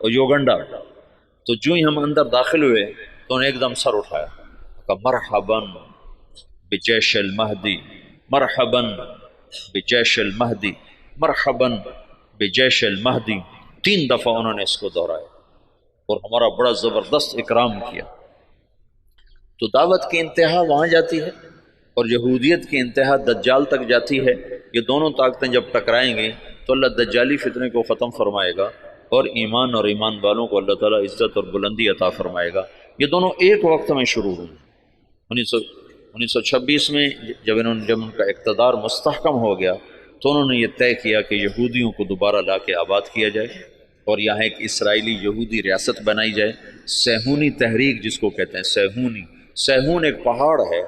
اور یوگنڈا۔ تو جو ہی ہم اندر داخل ہوئے تو انہیں ایک دم سر اٹھایا، کہا مرحباً بجیش المہدی، مرحباً بجیش المہدی، مرحباً بجیش المہدی۔ 3 دفعہ انہوں نے اس کو دہرایا اور ہمارا بڑا زبردست اکرام کیا۔ تو دعوت کی انتہا وہاں جاتی ہے اور یہودیت کی انتہا دجال تک جاتی ہے۔ یہ دونوں طاقتیں جب ٹکرائیں گی تو اللہ دجالی فتنے کو ختم فرمائے گا اور ایمان اور ایمان والوں کو اللہ تعالیٰ عزت اور بلندی عطا فرمائے گا۔ یہ دونوں ایک وقت میں شروع ہوئی۔ 1926 میں جب ان کا اقتدار مستحکم ہو گیا تو انہوں نے یہ طے کیا کہ یہودیوں کو دوبارہ لا کے آباد کیا جائے اور یہاں ایک اسرائیلی یہودی ریاست بنائی جائے۔ سیہونی تحریک جس کو کہتے ہیں، سیہون ایک پہاڑ ہے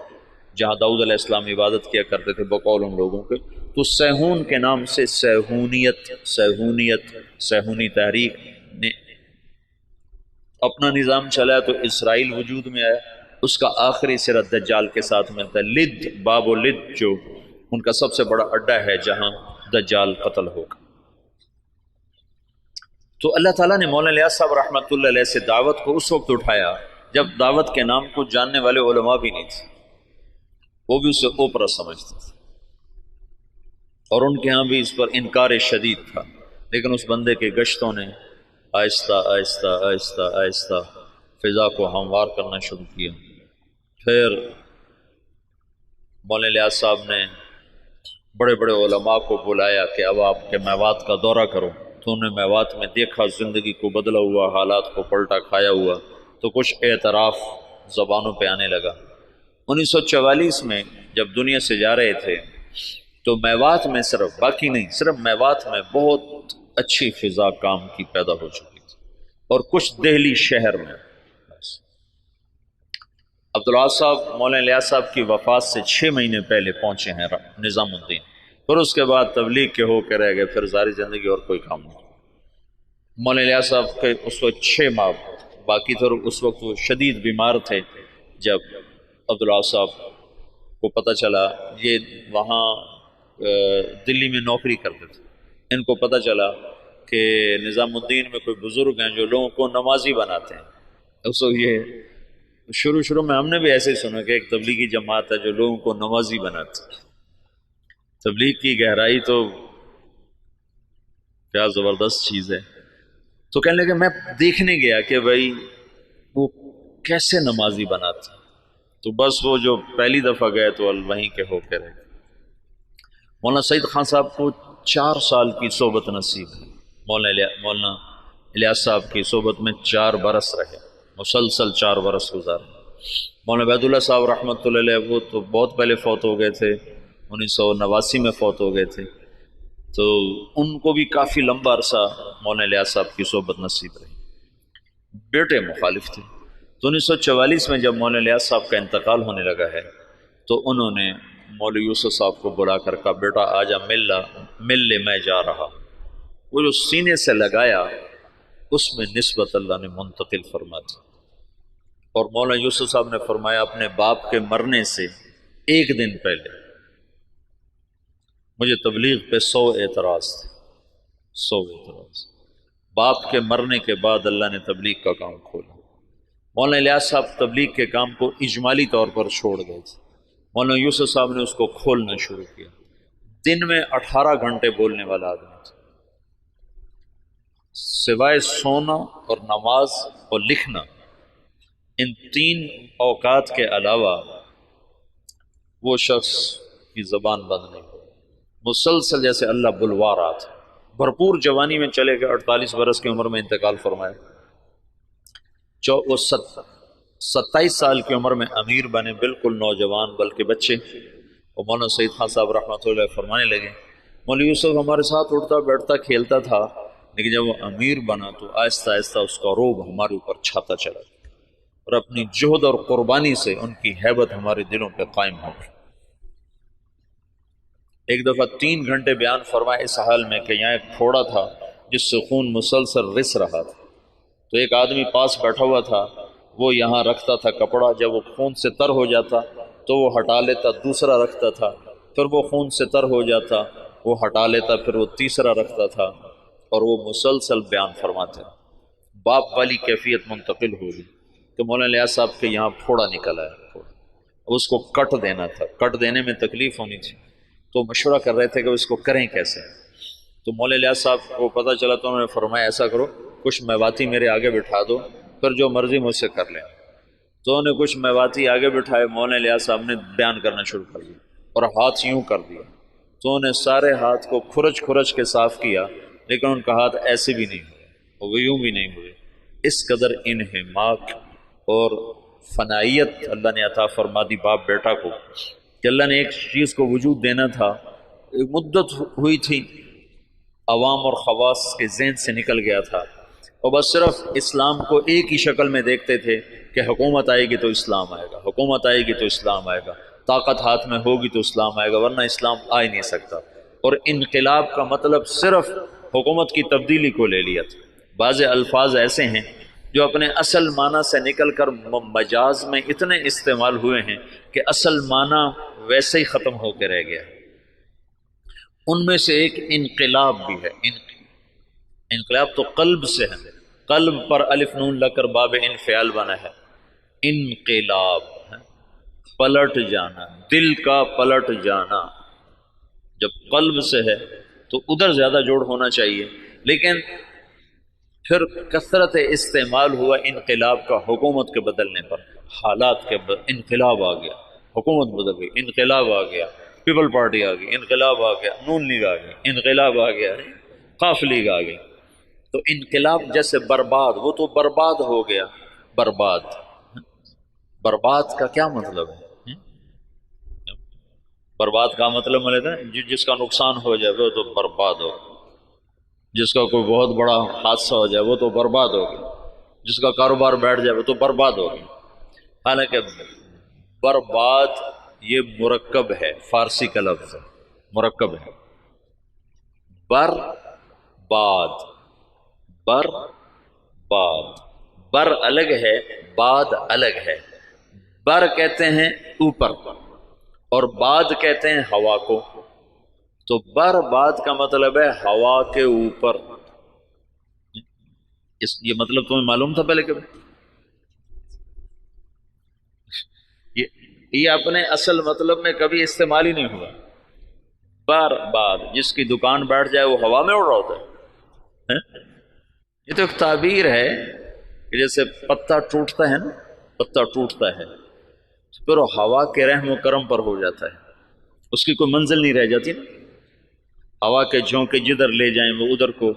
جہاں داؤد علیہ السلام عبادت کیا کرتے تھے بقول ان لوگوں کے، تو سیہون کے نام سے سیہونی تحریک نے اپنا نظام چلایا تو اسرائیل وجود میں آیا۔ اس کا آخری سرا دجال کے ساتھ ملتا ہے، لد، باب و لد جو ان کا سب سے بڑا اڈا ہے جہاں دجال قتل ہوگا۔ تو اللہ تعالیٰ نے مولانا الیاس صاحب رحمۃ اللہ علیہ سے دعوت کو اس وقت اٹھایا جب دعوت کے نام کو جاننے والے علماء بھی نہیں تھے، وہ بھی اسے اوپرا سمجھتے تھے اور ان کے ہاں بھی اس پر انکار شدید تھا، لیکن اس بندے کے گشتوں نے آہستہ آہستہ آہستہ آہستہ فضا کو ہموار کرنا شروع کیا۔ پھر مولانا الیاس صاحب نے بڑے بڑے علماء کو بلایا کہ اب آپ کے میوات کا دورہ کرو، تو انہوں نے میوات میں دیکھا زندگی کو بدلا ہوا، حالات کو پلٹا کھایا ہوا، تو کچھ اعتراف زبانوں پہ آنے لگا۔ 1944 میں جب دنیا سے جا رہے تھے تو میوات میں صرف باقی نہیں، صرف میوات میں بہت اچھی فضا کام کی پیدا ہو چکی تھی، اور کچھ دہلی شہر میں۔ عبدالعاظ صاحب مولانا الیاس صاحب کی وفات سے 6 مہینے پہلے پہنچے ہیں نظام الدین، پھر اس کے بعد تبلیغ کے ہو کے رہ گئے، پھر ساری زندگی اور کوئی کام نہیں۔ مولانا الیاس صاحب کے اس وقت 6 ماہ باقی تھے، اور اس وقت وہ شدید بیمار تھے۔ جب عبدالعاظ صاحب کو پتہ چلا، یہ وہاں دلی میں نوکری کرتے تھے، ان کو پتہ چلا کہ نظام الدین میں کوئی بزرگ ہیں جو لوگوں کو نمازی بناتے ہیں۔ اس وقت یہ شروع میں ہم نے بھی ایسے ہی سنا کہ ایک تبلیغی جماعت ہے جو لوگوں کو نمازی بناتی ہے۔ تبلیغ کی گہرائی تو کیا زبردست چیز ہے۔ تو کہنے لگے میں دیکھنے گیا کہ بھائی وہ کیسے نمازی بناتے، تو بس وہ جو پہلی دفعہ گئے تو وہیں کے ہو کے رہے۔ مولانا سعید خان صاحب کو 4 سال کی صحبت نصیب ہے، مولانا الیاس صاحب کی صحبت میں 4 برس رہے، مسلسل 4 برس گزارے۔ مولانا عبید اللہ صاحب رحمۃ اللہ علیہ وہ تو بہت پہلے فوت ہو گئے تھے، 1989 میں فوت ہو گئے تھے، تو ان کو بھی کافی لمبا عرصہ مولانا الیاس صاحب کی صحبت نصیب رہی۔ بیٹے مخالف تھے، تو 1944 میں جب مولانا الیاس صاحب کا انتقال ہونے لگا ہے تو انہوں نے مولوی یوسف صاحب کو بلا کر کہا بیٹا آجا مل لے میں جا رہا۔ وہ جو سینے سے لگایا اس میں نسبت اللہ نے منتقل فرما دی، اور مولانا یوسف صاحب نے فرمایا اپنے باپ کے مرنے سے 1 دن پہلے مجھے تبلیغ پہ 100 اعتراض تھے، 100 اعتراض۔ باپ کے مرنے کے بعد اللہ نے تبلیغ کا کام کھولا۔ مولانا الیاس صاحب تبلیغ کے کام کو اجمالی طور پر چھوڑ گئے تھے، مولانا یوسف صاحب نے اس کو کھولنا شروع کیا۔ دن میں 18 گھنٹے بولنے والا آدمی تھا، سوائے سونا اور نماز اور لکھنا، ان 3 اوقات کے علاوہ وہ شخص کی زبان بند نہیں، مسلسل جیسے اللہ بلوا رہا تھا۔ بھرپور جوانی میں چلے گئے، 48 برس کی عمر میں انتقال فرمایا۔ وہ 27 سال کی عمر میں امیر بنے، بالکل نوجوان بلکہ بچے۔ اور مولانا سعید خان صاحب رحمۃ اللہ علیہ فرمانے لگے مولوی یوسف ہمارے ساتھ اٹھتا بیٹھتا کھیلتا تھا، لیکن جب وہ امیر بنا تو آہستہ آہستہ اس کا روب ہمارے اوپر چھاتا چلا گیا، اور اپنی جہد اور قربانی سے ان کی ہیبت ہمارے دلوں پہ قائم ہو گئی۔ ایک دفعہ 3 گھنٹے بیان فرمائے اس حال میں کہ یہاں ایک پھوڑا تھا جس سے خون مسلسل رس رہا تھا، تو ایک آدمی پاس بیٹھا ہوا تھا، وہ یہاں رکھتا تھا کپڑا، جب وہ خون سے تر ہو جاتا تو وہ ہٹا لیتا، دوسرا رکھتا تھا، پھر وہ خون سے تر ہو جاتا وہ ہٹا لیتا، پھر وہ تیسرا رکھتا تھا، اور وہ مسلسل بیان فرماتے۔ باپ والی کیفیت منتقل ہو گئی کہ مولانا الیاس صاحب کے یہاں پھوڑا نکلا ہے، اب اس کو کٹ دینا تھا، کٹ دینے میں تکلیف ہونی تھی، تو مشورہ کر رہے تھے کہ اس کو کریں کیسے۔ تو مولانا الیاس صاحب کو پتہ چلا تو انہوں نے فرمایا ایسا کرو کچھ میواتی میرے آگے بٹھا دو، پھر جو مرضی مجھ سے کر لیں۔ تو انہوں نے کچھ میواتی آگے بٹھائے، مولانا الیاس صاحب نے بیان کرنا شروع کر دیا اور ہاتھ یوں کر دیا، تو انہوں نے سارے ہاتھ کو کھرچ کھرچ کے صاف کیا، لیکن ان کا ہاتھ ایسے بھی نہیں ہوئے، وہ یوں بھی نہیں ہوئے۔ اس قدر انہماک اور فنائیت اللہ نے عطا فرما دی باپ بیٹا کو کہ اللہ نے ایک چیز کو وجود دینا تھا، ایک مدت ہوئی تھی عوام اور خواص کے ذہن سے نکل گیا تھا، اور بس صرف اسلام کو ایک ہی شکل میں دیکھتے تھے کہ حکومت آئے گی تو اسلام آئے گا، حکومت آئے گی تو اسلام آئے گا، طاقت ہاتھ میں ہوگی تو اسلام آئے گا، ورنہ اسلام آ ہی نہیں سکتا۔ اور انقلاب کا مطلب صرف حکومت کی تبدیلی کو لے لیا تھا۔ بعض الفاظ ایسے ہیں جو اپنے اصل معنی سے نکل کر مجاز میں اتنے استعمال ہوئے ہیں کہ اصل معنی ویسے ہی ختم ہو کے رہ گیا۔ ان میں سے ایک انقلاب بھی ہے۔ انقلاب تو قلب سے ہے، قلب پر الف نون لگ کر باب انفعال بنا ہے۔ انقلاب ہے پلٹ جانا، دل کا پلٹ جانا۔ جب قلب سے ہے تو ادھر زیادہ جوڑ ہونا چاہیے، لیکن پھر کثرت استعمال ہوا انقلاب کا حکومت کے بدلنے پر، حالات کے انقلاب آ گیا، حکومت بدل گئی، انقلاب آ گیا، پیپل پارٹی آ گئی، انقلاب آ گیا، نون لیگ آ گئی، انقلاب آ گیا، قاف لیگ آ گئی۔ تو انقلاب جیسے برباد، وہ تو برباد ہو گیا۔ برباد، برباد کا کیا مطلب ہے؟ برباد کا مطلب ہے جس کا نقصان ہو جائے وہ تو برباد ہو، جس کا کوئی بہت بڑا حادثہ ہو جائے وہ تو برباد ہو گیا، جس کا کاروبار بیٹھ جائے وہ تو برباد ہو گیا۔ حالانکہ برباد یہ مرکب ہے، فارسی کا لفظ ہے، مرکب ہے۔ بر باد، بر باد، بر الگ ہے، باد الگ ہے۔ بر کہتے ہیں اوپر اور باد کہتے ہیں ہوا کو، تو بر باد کا مطلب ہے ہوا کے اوپر۔ یہ مطلب تمہیں معلوم تھا پہلے کبھی؟ یہ اپنے اصل مطلب میں کبھی استعمال ہی نہیں ہوا۔ بر باد، جس کی دکان بیٹھ جائے وہ ہوا میں اڑ رہا ہوتا ہے۔ یہ تو ایک تعبیر ہے کہ جیسے پتا ٹوٹتا ہے نا، پتا ٹوٹتا ہے پھر وہ ہوا کے رحم و کرم پر ہو جاتا ہے، اس کی کوئی منزل نہیں رہ جاتی نا، ہوا کے جھونکے جدھر لے جائیں وہ ادھر کو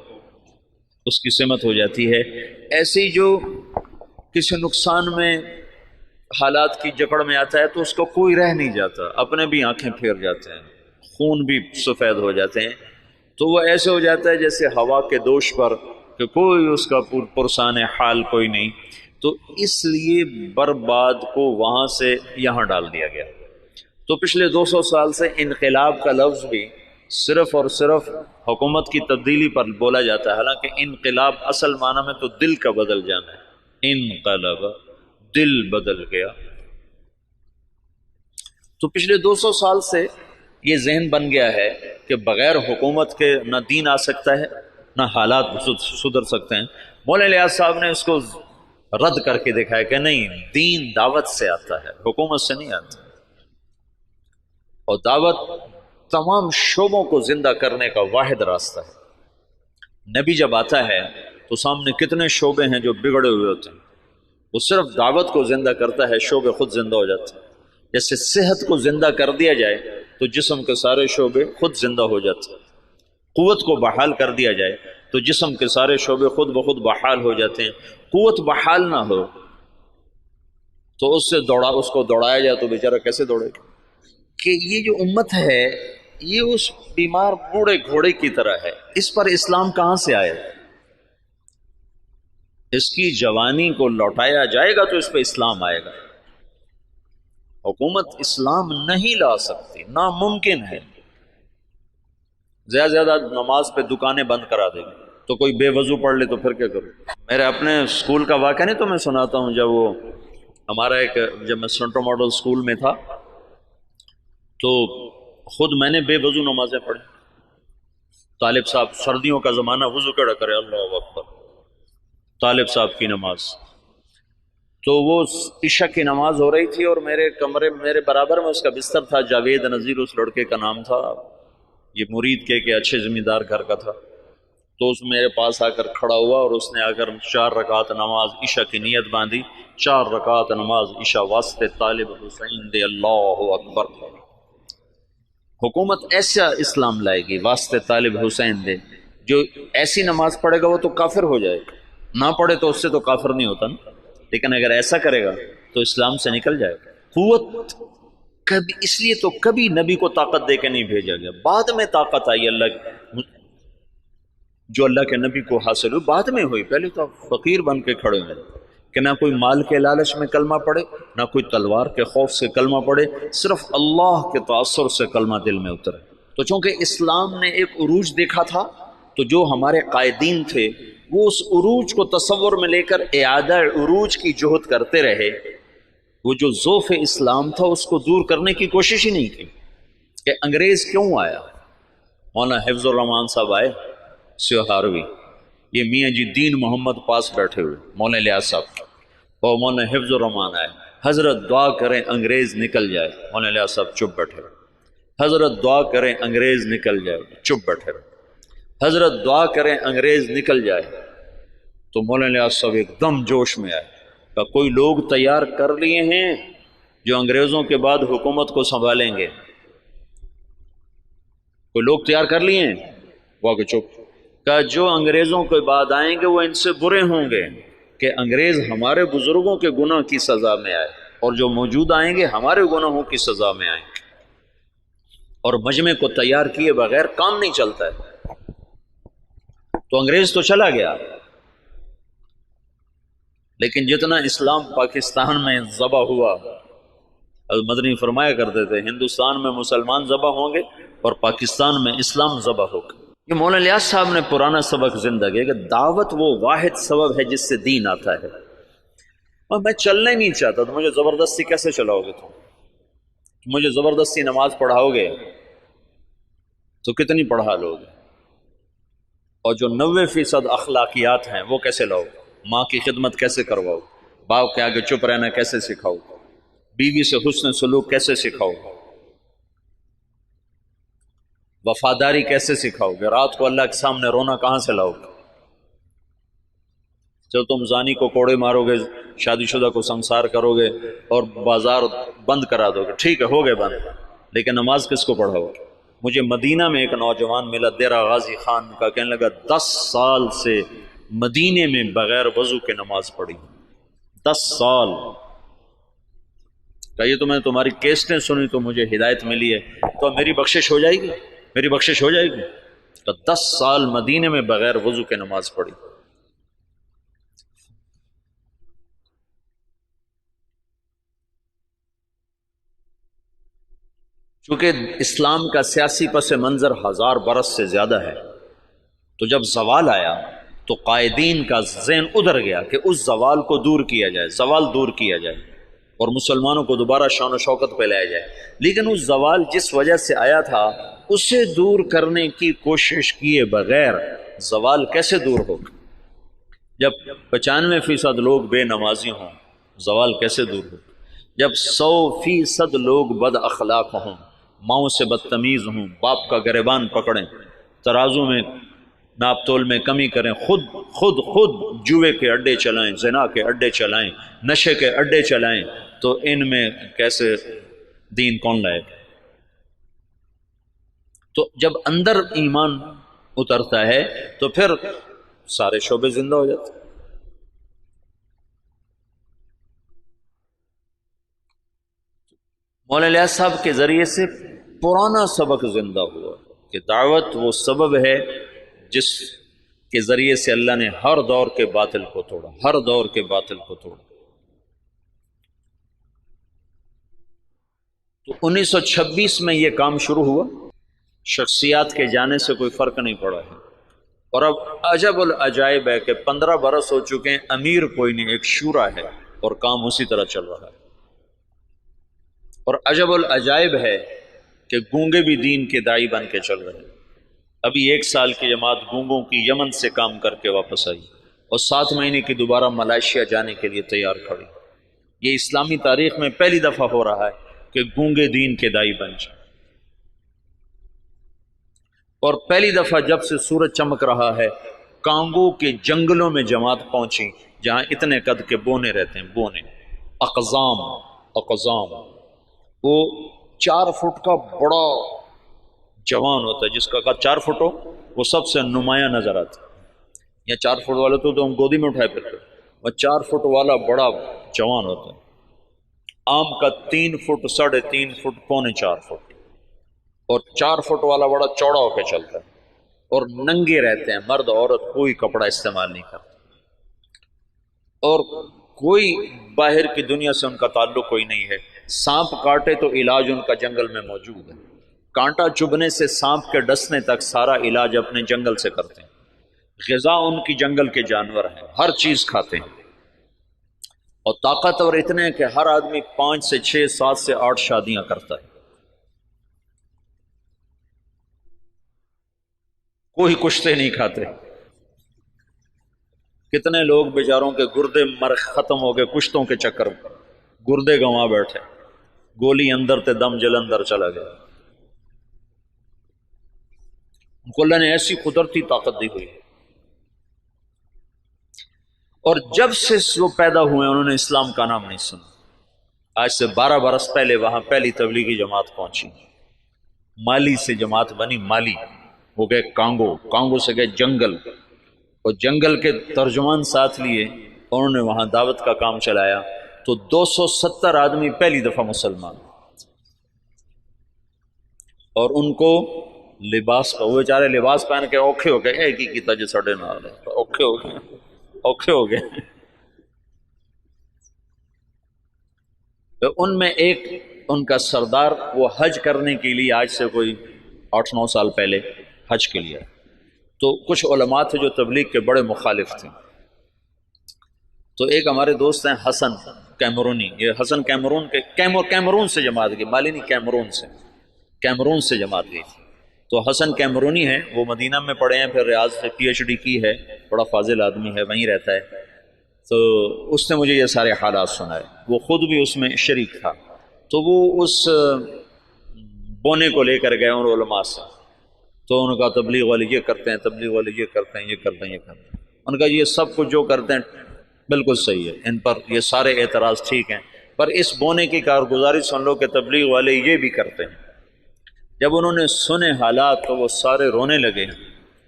اس کی سمت ہو جاتی ہے۔ ایسی جو کسی نقصان میں حالات کی جکڑ میں آتا ہے تو اس کو کوئی رہ نہیں جاتا، اپنے بھی آنکھیں پھیر جاتے ہیں، خون بھی سفید ہو جاتے ہیں، تو وہ ایسے ہو جاتا ہے جیسے ہوا کے دوش پر کہ کوئی اس کا پرسان حال کوئی نہیں۔ تو اس لیے برباد کو وہاں سے یہاں ڈال دیا گیا۔ تو پچھلے 200 سال سے انقلاب کا لفظ بھی صرف اور صرف حکومت کی تبدیلی پر بولا جاتا ہے، حالانکہ انقلاب اصل معنی میں تو دل کا بدل جانا ہے۔ انقلب، دل بدل گیا۔ تو پچھلے 200 سال سے یہ ذہن بن گیا ہے کہ بغیر حکومت کے نہ دین آ سکتا ہے نہ حالات سدھر سکتے ہیں۔ مولانا الیاس صاحب نے اس کو رد کر کے دکھایا کہ نہیں، دین دعوت سے آتا ہے، حکومت سے نہیں آتا، اور دعوت تمام شعبوں کو زندہ کرنے کا واحد راستہ ہے۔ نبی جب آتا ہے تو سامنے کتنے شعبے ہیں جو بگڑے ہوئے ہوتے ہیں، وہ صرف دعوت کو زندہ کرتا ہے، شعبے خود زندہ ہو جاتے ہیں۔ جیسے صحت کو زندہ کر دیا جائے تو جسم کے سارے شعبے خود زندہ ہو جاتے ہیں، قوت کو بحال کر دیا جائے تو جسم کے سارے شعبے خود بخود بحال ہو جاتے ہیں۔ قوت بحال نہ ہو تو اس کو دوڑایا جائے تو بیچارہ کیسے دوڑے گا؟ کہ یہ جو امت ہے یہ اس بیمار بوڑھے گھوڑے کی طرح ہے، اس پر اسلام کہاں سے آئے؟ اس کی جوانی کو لوٹایا جائے گا تو اس پہ اسلام آئے گا۔ حکومت اسلام نہیں لا سکتی، ناممکن ہے۔ زیادہ زیادہ نماز پہ دکانیں بند کرا دے گی، تو کوئی بے وضو پڑھ لے تو پھر کیا کروں؟ میرے اپنے اسکول کا واقعہ نہیں تو میں سناتا ہوں، جب میں سنٹر ماڈل اسکول میں تھا تو خود میں نے بے وضو نمازیں پڑھی۔ طالب صاحب، سردیوں کا زمانہ، وضو کیڑا کرے، اللہ اکبر، طالب صاحب کی نماز، تو وہ عشاء کی نماز ہو رہی تھی اور میرے کمرے میرے برابر میں اس کا بستر تھا، جاوید نذیر اس لڑکے کا نام تھا، یہ مرید کے اچھے زمیندار گھر کا تھا، تو اس میرے پاس آ کر کھڑا ہوا اور اس نے آ کر 4 رکعت نماز عشاء کی نیت باندھی، 4 رکعت نماز عشاء واسطے طالب حسین دے، اللہ اکبر۔ حکومت ایسا اسلام لائے گی واسطے طالب حسین دے، جو ایسی نماز پڑھے گا وہ تو کافر ہو جائے گا، نہ پڑھے تو اس سے تو کافر نہیں ہوتا نا، لیکن اگر ایسا کرے گا تو اسلام سے نکل جائے گا۔ قوت کبھی، اس لیے تو کبھی نبی کو طاقت دے کے نہیں بھیجا گیا، بعد میں طاقت آئی اللہ، جو اللہ کے نبی کو حاصل ہوئی بعد میں ہوئی، پہلے تو فقیر بن کے کھڑے ہوئے کہ نہ کوئی مال کے لالچ میں کلمہ پڑھے، نہ کوئی تلوار کے خوف سے کلمہ پڑھے، صرف اللہ کے تاثر سے کلمہ دل میں اترے۔ تو چونکہ اسلام نے ایک عروج دیکھا تھا، تو جو ہمارے قائدین تھے وہ اس عروج کو تصور میں لے کر اعادہ عروج کی جہد کرتے رہے، وہ جو ذوف اسلام تھا اس کو دور کرنے کی کوشش ہی نہیں کی کہ انگریز کیوں آیا۔ مولانا حفظ الرحمان صاحب آئے سیوہاروی، یہ میاں جی دین محمد پاس بیٹھے ہوئے، مولانا الیاس صاحب اور مولانا حفظ الرحمان آئے، حضرت دعا کریں انگریز نکل جائے، مولانا الیاس صاحب چپ بیٹھے، حضرت دعا کریں انگریز نکل جائے، چپ بیٹھے، حضرت دعا کریں انگریز نکل جائے۔ تو مولانا الیاس صاحب ایک دم جوش میں آئے، کہ کوئی لوگ تیار کر لیے ہیں جو انگریزوں کے بعد حکومت کو سنبھالیں گے، کوئی لوگ تیار کر لیے ہیں، وہ کہ چپ، کہ جو انگریزوں کے بعد آئیں گے وہ ان سے برے ہوں گے کہ انگریز ہمارے بزرگوں کے گناہ کی سزا میں آئے، اور جو موجود آئیں گے ہمارے گناہوں کی سزا میں آئیں گے، اور مجمع کو تیار کیے بغیر کام نہیں چلتا ہے۔ تو انگریز تو چلا گیا، لیکن جتنا اسلام پاکستان میں ذبح ہوا، مدنی فرمایا کرتے تھے ہندوستان میں مسلمان ذبح ہوں گے اور پاکستان میں اسلام ذبح ہوگا۔ یہ مولانا الیاس صاحب نے پرانا سبق زندہ کیا کہ دعوت وہ واحد سبب ہے جس سے دین آتا ہے، اور میں چلنا ہی نہیں چاہتا تو مجھے زبردستی کیسے چلاؤ گے؟ تم مجھے زبردستی نماز پڑھاؤ گے تو کتنی پڑھا لو گے؟ اور جو 90% اخلاقیات ہیں وہ کیسے لاؤ؟ ماں کی خدمت کیسے کرواؤ؟ باپ کے آگے چپ رہنا کیسے سکھاؤ؟ بیوی سے حسن سلوک کیسے سکھاؤ؟ وفاداری کیسے سکھاؤ گے؟ رات کو اللہ کے سامنے رونا کہاں سے لاؤ گے؟ جب تم زانی کو کوڑے مارو گے، شادی شدہ کو سنسار کرو گے اور بازار بند کرا دو گے، ٹھیک ہے ہو گئے بند، لیکن نماز کس کو پڑھاؤ گے؟ مجھے مدینہ میں ایک نوجوان ملا دیرہ غازی خان کا، کہنے لگا 10 سال سے مدینے میں بغیر وضو کے نماز پڑھی، 10 سال کہ یہ تو میں تمہاری کیسٹیں سنی تو مجھے ہدایت ملی ہے، تو میری بخشش ہو جائے گی، میری بخشش ہو جائے گی؟ تو 10 سال مدینے میں بغیر وضو کے نماز پڑھی۔ چونکہ اسلام کا سیاسی پس منظر 1000 برس سے زیادہ ہے، تو جب زوال آیا تو قائدین کا ذہن ادھر گیا کہ اس زوال کو دور کیا جائے، زوال دور کیا جائے اور مسلمانوں کو دوبارہ شان و شوکت پہ لایا جائے، لیکن اس زوال جس وجہ سے آیا تھا اسے دور کرنے کی کوشش کیے بغیر زوال کیسے دور ہوگا؟ جب 95% لوگ بے نمازی ہوں زوال کیسے دور ہوگا؟ جب 100% لوگ بد اخلاق ہوں، ماؤں سے بدتمیز ہوں، باپ کا گریبان پکڑیں، ترازو میں ناپ تول میں کمی کریں، خود جوئے کے اڈے چلائیں، زنا کے اڈے چلائیں، نشے کے اڈے چلائیں، تو ان میں کیسے دین کون لائے گا؟ تو جب اندر ایمان اترتا ہے تو پھر سارے شعبے زندہ ہو جاتے ہیں۔ مولانا الیاس صاحب کے ذریعے سے پرانا سبق زندہ ہوا کہ دعوت وہ سبب ہے جس کے ذریعے سے اللہ نے ہر دور کے باطل کو توڑا، ہر دور کے باطل کو توڑا۔ تو 1926 میں یہ کام شروع ہوا، شخصیات کے جانے سے کوئی فرق نہیں پڑا ہے، اور اب عجب العجائب ہے کہ 15 برس ہو چکے ہیں، امیر کوئی نہیں، ایک شورا ہے اور کام اسی طرح چل رہا ہے۔ اور عجب العجائب ہے کہ گونگے بھی دین کے داعی بن کے چل رہے ہیں۔ ابھی 1 سال کی جماعت گونگوں کی یمن سے کام کر کے واپس آئی، اور 7 مہینے کی دوبارہ ملائیشیا جانے کے لیے تیار کھڑی۔ یہ اسلامی تاریخ میں پہلی دفعہ ہو رہا ہے کہ گونگے دین کے دائی بن جائے۔ اور پہلی دفعہ جب سے سورج چمک رہا ہے، کانگو کے جنگلوں میں جماعت پہنچی جہاں اتنے قد کے بونے رہتے ہیں، بونے، اقزام، وہ 4 فٹ کا بڑا جوان ہوتا ہے، جس کا قد 4 فٹ ہو وہ سب سے نمایاں نظر آتا ہے۔ یا 4 فٹ والا تو ہم گودی میں اٹھائے پھرتے، وہ 4 فٹ والا بڑا جوان ہوتا ہے۔ آم کا 3 فٹ، 3.5 فٹ، 4.25 فٹ، اور 4 فٹ والا بڑا چوڑا ہو کے چلتا ہے، اور ننگے رہتے ہیں، مرد عورت کوئی کپڑا استعمال نہیں کرتا، اور کوئی باہر کی دنیا سے ان کا تعلق کوئی نہیں ہے۔ سانپ کاٹے تو علاج ان کا جنگل میں موجود ہے، کانٹا چبھنے سے سانپ کے ڈسنے تک سارا علاج اپنے جنگل سے کرتے ہیں۔ غذا ان کی جنگل کے جانور ہیں، ہر چیز کھاتے ہیں، اور طاقتور اتنے ہیں کہ ہر آدمی 5 سے 6، 7 سے 8 شادیاں کرتا ہے۔ کوئی کشتے نہیں کھاتے۔ کتنے لوگ بیچاروں کے گردے ختم ہو گئے کشتوں کے چکر میں، گردے گنوا بیٹھے، گولی اندر تے دم جلندر چلا گیا۔ ان کو اللہ نے ایسی قدرتی طاقت دی ہوئی ہے، اور جب سے وہ پیدا ہوئے انہوں نے اسلام کا نام نہیں سنا۔ آج سے 12 برس پہلے وہاں پہلی تبلیغی جماعت پہنچی، مالی سے جماعت بنی، مالی ہو گئے کانگو سے گئے جنگل، اور جنگل کے ترجمان ساتھ لیے، انہوں نے وہاں دعوت کا کام چلایا، تو 270 آدمی پہلی دفعہ مسلمان، اور ان کو لباس، وہ بیچارے لباس پہن کے اوکھے ہو گئے، ایک ہی کیتا جو ساڑھے نال ہے، اوکھے ہو گئے۔ تو ان میں ایک ان کا سردار، وہ حج کرنے کے لیے آج سے کوئی 8-9 سال پہلے حج کے لیے، تو کچھ علماء تھے جو تبلیغ کے بڑے مخالف تھے، تو ایک ہمارے دوست ہیں حسن کیمرونی، یہ حسن کیمرون سے جماعت گئی، مالی نہیں، کیمرون سے جماعت گئی تھی۔ تو حسن کیمرونی ہے، وہ مدینہ میں پڑھے ہیں، پھر ریاض سے PhD کی ہے، بڑا فاضل آدمی ہے، وہیں رہتا ہے۔ تو اس نے مجھے یہ سارے حالات سنائے، وہ خود بھی اس میں شریک تھا۔ تو وہ اس بونے کو لے کر گئے ان علماء سے، تو ان کا تبلیغ والے یہ کرتے ہیں، تبلیغ والے یہ کرتے ہیں، یہ کرتے ہیں، یہ کرتے ہیں۔ ان کا یہ سب کچھ جو کرتے ہیں بالکل صحیح ہے، ان پر یہ سارے اعتراض ٹھیک ہیں، پر اس بونے کی کارگزاری سن لو کہ تبلیغ والے یہ بھی کرتے ہیں۔ جب انہوں نے سنے حالات تو وہ سارے رونے لگے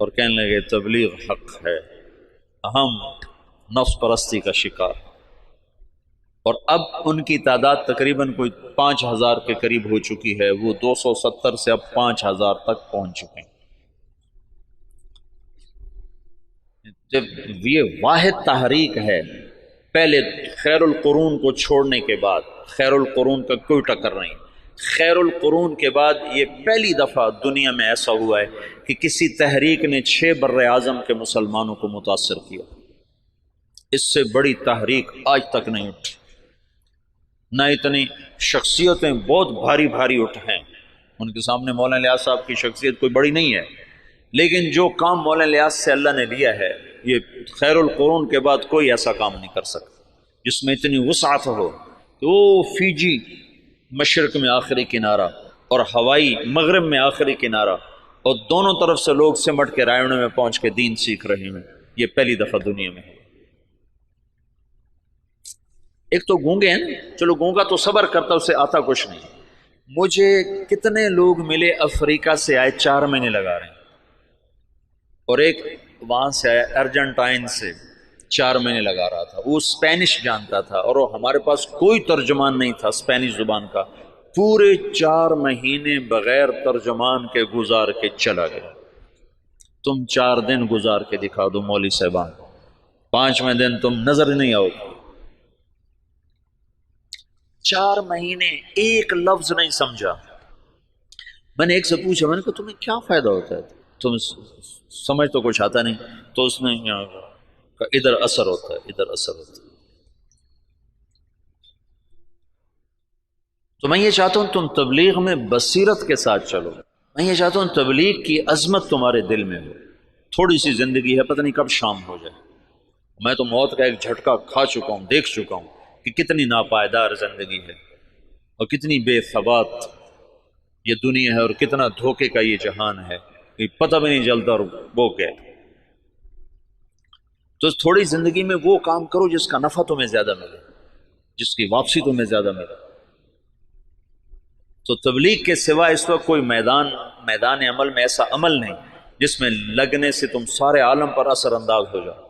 اور کہنے لگے تبلیغ حق ہے، ہم نفس پرستی کا شکار، اور اب ان کی تعداد تقریباً کوئی 5000 کے قریب ہو چکی ہے، وہ 270 سے اب 5000 تک پہنچ چکے ہیں۔ جب یہ واحد تحریک ہے، پہلے خیر القرون کو چھوڑنے کے بعد، خیر القرون کا کوئی ٹکر نہیں، خیر القرون کے بعد یہ پہلی دفعہ دنیا میں ایسا ہوا ہے کہ کسی تحریک نے 6 بر اعظم کے مسلمانوں کو متاثر کیا۔ اس سے بڑی تحریک آج تک نہیں اٹھی، نہ اتنی شخصیتیں بہت بھاری بھاری اٹھ ہیں، ان کے سامنے مولانا الیاس صاحب کی شخصیت کوئی بڑی نہیں ہے، لیکن جو کام مولانا الیاس سے اللہ نے لیا ہے، یہ خیر القرون کے بعد کوئی ایسا کام نہیں کر سکتا جس میں اتنی وسعت ہو کہ وہ فیجی مشرق میں آخری کنارہ اور ہوائی مغرب میں آخری کنارہ، اور دونوں طرف سے لوگ سمٹ کے رائے میں پہنچ کے دین سیکھ رہے ہیں، یہ پہلی دفعہ دنیا میں ہے۔ ایک تو گونگے ہیں، چلو گونگا تو صبر کرتا، اسے آتا کچھ نہیں۔ مجھے کتنے لوگ ملے افریقہ سے آئے، 4 مہینے لگا رہے ہیں، اور ایک وہاں سے آیا ارجنٹائن سے 4 مہینے لگا رہا تھا، وہ اسپینش جانتا تھا، اور ہمارے پاس کوئی ترجمان نہیں تھا اسپینش زبان کا، پورے 4 مہینے بغیر ترجمان کے گزار کے چلا گیا۔ تم 4 دن گزار کے دکھا دو مولوی صاحبان، 5ویں دن تم نظر نہیں آؤ۔ 4 مہینے ایک لفظ نہیں سمجھا۔ میں نے ایک سے پوچھا، میں نے کہا تمہیں کیا فائدہ ہوتا ہے، تم سمجھ تو کچھ آتا نہیں؟ تو اس نے کہا ادھر اثر ہوتا ہے، ادھر اثر ہوتا ہے۔ تو میں یہ چاہتا ہوں تم تبلیغ میں بصیرت کے ساتھ چلو، میں یہ چاہتا ہوں تبلیغ کی عظمت تمہارے دل میں ہو۔ تھوڑی سی زندگی ہے، پتہ نہیں کب شام ہو جائے، میں تو موت کا ایک جھٹکا کھا چکا ہوں، دیکھ چکا ہوں کہ کتنی ناپائیدار زندگی ہے اور کتنی بے ثبات یہ دنیا ہے، اور کتنا دھوکے کا یہ جہان ہے کہ پتہ بھی نہیں چلتا اور وہ کیا۔ تو تھوڑی زندگی میں وہ کام کرو جس کا نفع تمہیں زیادہ ملے، جس کی واپسی تمہیں زیادہ ملے۔ تو تبلیغ کے سوا اس وقت کوئی میدان عمل میں ایسا عمل نہیں جس میں لگنے سے تم سارے عالم پر اثر انداز ہو جاؤ،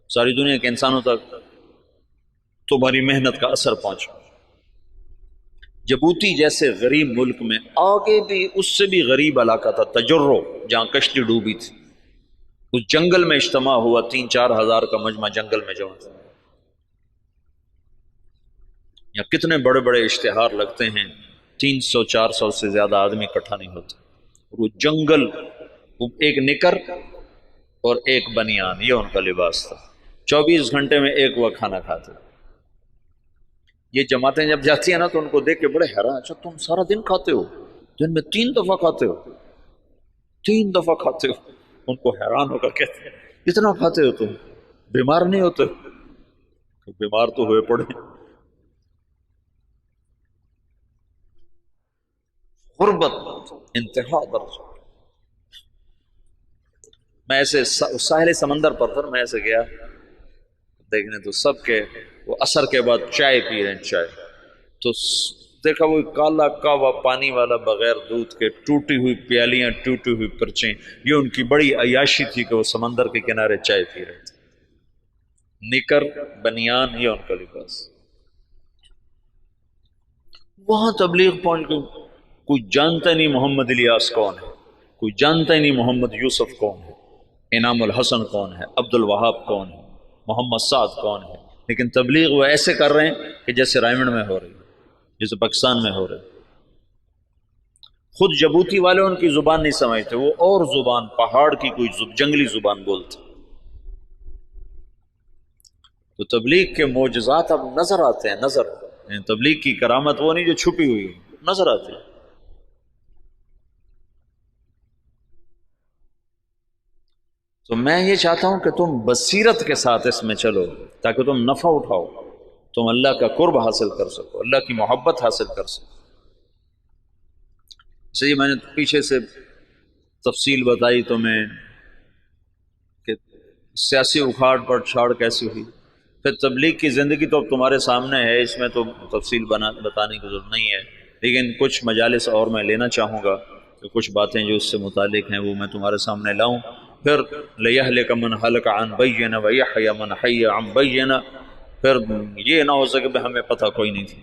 ساری دنیا کے انسانوں تک تمہاری محنت کا اثر پہنچے۔ جبوتی جیسے غریب ملک میں آگے بھی اس سے بھی غریب علاقہ تھا تجرو، جہاں کشتی ڈوبی تھی، اس جنگل میں اجتماع ہوا، 3-4 ہزار کا مجمع جنگل میں جمع تھا۔ یا کتنے بڑے بڑے اشتہار لگتے ہیں، 300-400 سے زیادہ آدمی اکٹھا نہیں ہوتے، اور وہ جنگل، وہ ایک نکر اور ایک بنیان، یہ ان کا لباس تھا، 24 گھنٹے میں ایک وقت کھانا کھاتے۔ یہ جماعتیں جب جاتی ہیں نا تو ان کو دیکھ کے بڑے حیران، اچھا تم سارا دن کھاتے ہو، دن میں 3 دفعہ کھاتے ہو، 3 دفعہ کھاتے ہو؟ ان کو حیران ہو کر کہتے ہیں اتنا کھاتے ہو تم، بیمار نہیں ہوتے؟ بیمار تو ہوئے پڑے۔ غربت انتہا درجہ۔ میں ایسے ساحل سمندر پر تھا، میں ایسے گیا دیکھنے تو سب کے وہ عصر کے بعد چائے پی رہے ہیں، چائے تو دیکھا وہ کالا کاوا پانی والا بغیر دودھ کے، ٹوٹی ہوئی پیالیاں، ٹوٹی ہوئی پرچیں، یہ ان کی بڑی عیاشی تھی کہ وہ سمندر کے کنارے چائے پی رہے تھے۔ نکر بنیان یہ ان کا لباس۔ وہاں تبلیغ پہنچ گئی، کوئی جانتا نہیں محمد الیاس کون ہے، کوئی جانتا ہی نہیں محمد یوسف کون ہے، انعام الحسن کون ہے، عبد الوہاب کون ہے، محمد سعد کون ہے، لیکن تبلیغ وہ ایسے کر رہے ہیں کہ جیسے رائمنڈ میں ہو رہی ہے، جیسے پاکستان میں ہو رہے۔ خود جبوتی والے ان کی زبان نہیں سمجھتے، وہ اور زبان، پہاڑ کی کوئی جنگلی زبان بولتے۔ تو تبلیغ کے معجزات اب نظر آتے ہیں، نظر، یعنی تبلیغ کی کرامت وہ نہیں جو چھپی ہوئی ہے، نظر آتی ہے۔ تو میں یہ چاہتا ہوں کہ تم بصیرت کے ساتھ اس میں چلو تاکہ تم نفع اٹھاؤ، تم اللہ کا قرب حاصل کر سکو، اللہ کی محبت حاصل کر سکو۔ اس لیے میں نے پیچھے سے تفصیل بتائی تمہیں کہ سیاسی اکھاڑ پر چھاڑ کیسی ہوئی، پھر تبلیغ کی زندگی تو اب تمہارے سامنے ہے، اس میں تو تفصیل بتانے کی ضرورت نہیں ہے، لیکن کچھ مجالس اور میں لینا چاہوں گا کہ کچھ باتیں جو اس سے متعلق ہیں وہ میں تمہارے سامنے لاؤں۔ پھر لِيَهْلِكَ مَنْ هَلَكَ عَنْ بَيِّنَةٍ وَيَحْيَىٰ مَنْ حَيَّ عَنْ بَيِّنَةٍ، پھر یہ نہ ہو سکے کہ ہمیں پتہ کوئی نہیں تھی۔